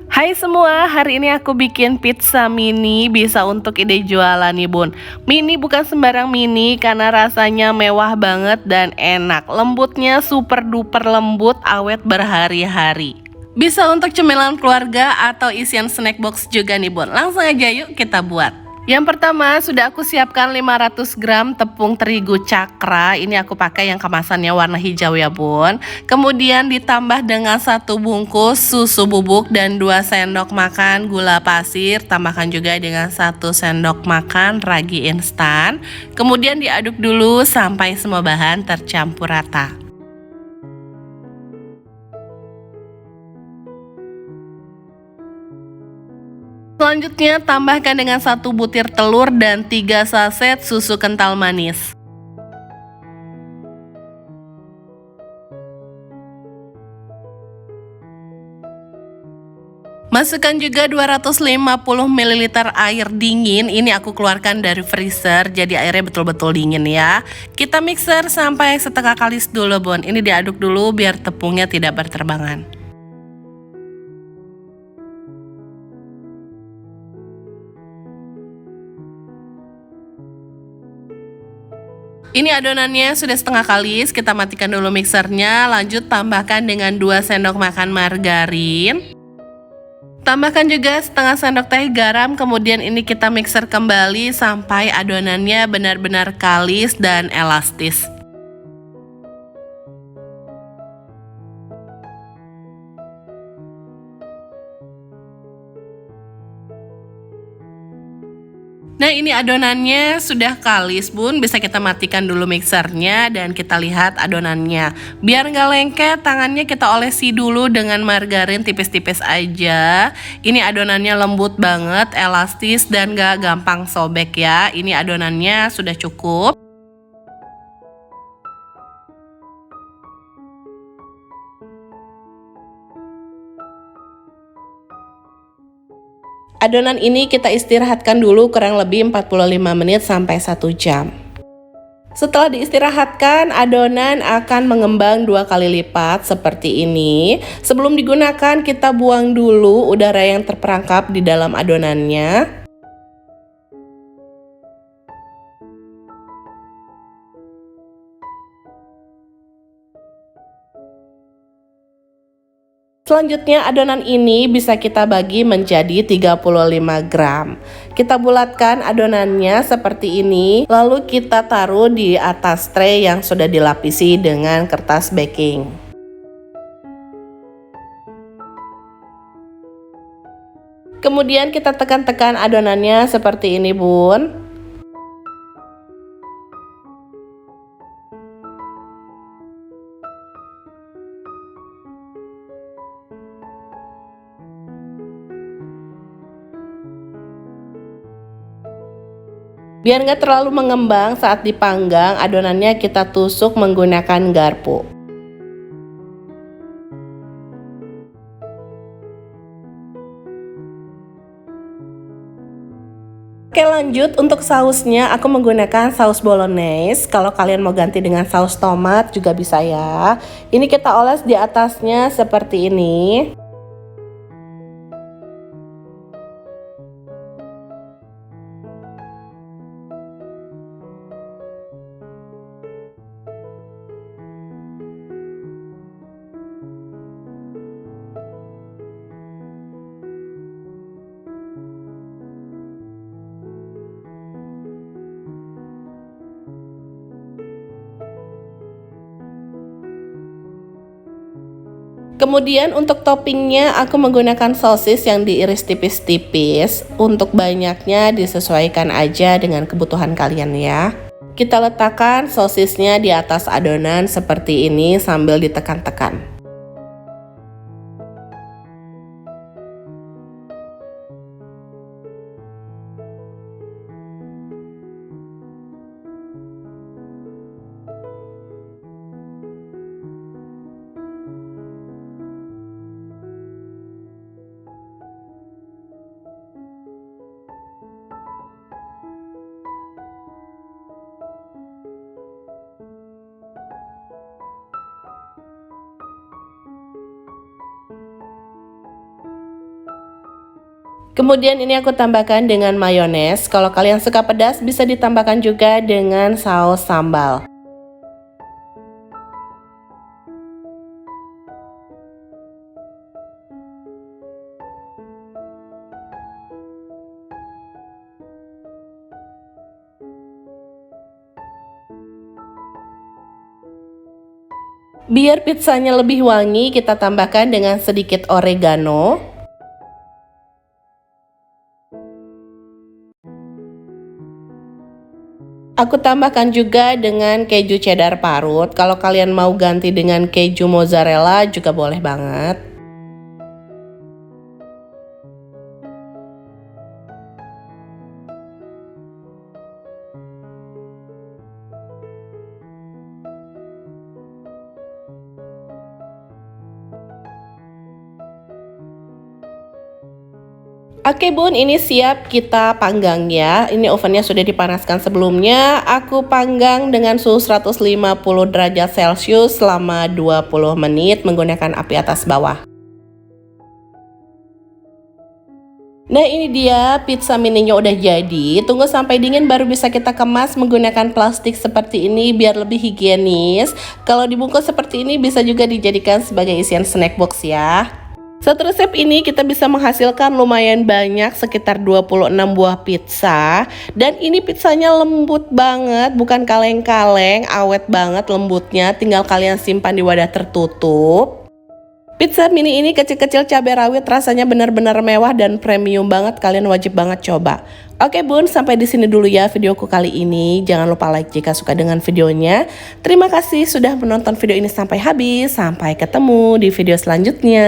Hai semua, hari ini aku bikin pizza mini bisa untuk ide jualan nih bun. Mini bukan sembarang mini karena rasanya mewah banget dan enak. Lembutnya super duper lembut, awet berhari-hari. Bisa untuk cemilan keluarga atau isian snack box juga nih bun. Langsung aja yuk kita buat. Yang pertama sudah aku siapkan 500 gram tepung terigu cakra. Ini aku pakai yang kemasannya warna hijau ya bun. Kemudian ditambah dengan 1 bungkus susu bubuk dan 2 sendok makan gula pasir. Tambahkan juga dengan 1 sendok makan ragi instan. Kemudian diaduk dulu sampai semua bahan tercampur rata. Selanjutnya tambahkan dengan 1 butir telur dan 3 saset susu kental manis. Masukkan juga 250 ml air dingin. Ini aku keluarkan dari freezer, jadi airnya betul-betul dingin ya. Kita mixer sampai setengah kalis dulu bun. Ini diaduk dulu biar tepungnya tidak berterbangan. Ini adonannya sudah setengah kalis, kita matikan dulu mixernya. Lanjut tambahkan dengan 2 sendok makan margarin. Tambahkan juga setengah sendok teh garam, kemudian ini kita mixer kembali sampai adonannya benar-benar kalis dan elastis. Nah ini adonannya sudah kalis bun, bisa kita matikan dulu mixernya dan kita lihat adonannya. Biar nggak lengket, tangannya kita olesi dulu dengan margarin tipis-tipis aja. Ini adonannya lembut banget, elastis dan nggak gampang sobek ya. Ini adonannya sudah cukup. Adonan ini kita istirahatkan dulu kurang lebih 45 menit sampai 1 jam. Setelah diistirahatkan, adonan akan mengembang 2 kali lipat seperti ini. Sebelum digunakan, kita buang dulu udara yang terperangkap di dalam adonannya. Selanjutnya adonan ini bisa kita bagi menjadi 35 gram. Kita bulatkan adonannya seperti ini, lalu kita taruh di atas tray yang sudah dilapisi dengan kertas baking. Kemudian kita tekan-tekan adonannya seperti ini bun. Biar nggak terlalu mengembang saat dipanggang, adonannya kita tusuk menggunakan garpu. Oke lanjut, untuk sausnya aku menggunakan saus bolognese. Kalau kalian mau ganti dengan saus tomat juga bisa ya. Ini kita oles di atasnya seperti ini. Kemudian untuk toppingnya aku menggunakan sosis yang diiris tipis-tipis. Untuk banyaknya disesuaikan aja dengan kebutuhan kalian ya. Kita letakkan sosisnya di atas adonan seperti ini sambil ditekan-tekan. Kemudian ini aku tambahkan dengan mayones. Kalau kalian suka pedas bisa ditambahkan juga dengan saus sambal. Biar pizzanya lebih wangi, kita tambahkan dengan sedikit oregano. Aku tambahkan juga dengan keju cheddar parut. Kalau kalian mau ganti dengan keju mozzarella juga boleh banget. Oke bun, ini siap kita panggang ya. Ini ovennya sudah dipanaskan sebelumnya. Aku panggang dengan suhu 150 derajat Celcius selama 20 menit menggunakan api atas bawah. Nah ini dia pizza mininya udah jadi. Tunggu sampai dingin baru bisa kita kemas menggunakan plastik seperti ini biar lebih higienis. Kalau dibungkus seperti ini bisa juga dijadikan sebagai isian snack box ya. Satu resep ini kita bisa menghasilkan lumayan banyak, sekitar 26 buah pizza. Dan ini pizzanya lembut banget, bukan kaleng-kaleng, awet banget lembutnya. Tinggal kalian simpan di wadah tertutup. Pizza mini ini kecil-kecil cabai rawit, rasanya benar-benar mewah dan premium banget. Kalian wajib banget coba. Oke bun, sampai di sini dulu ya videoku kali ini. Jangan lupa like jika suka dengan videonya. Terima kasih sudah menonton video ini sampai habis. Sampai ketemu di video selanjutnya.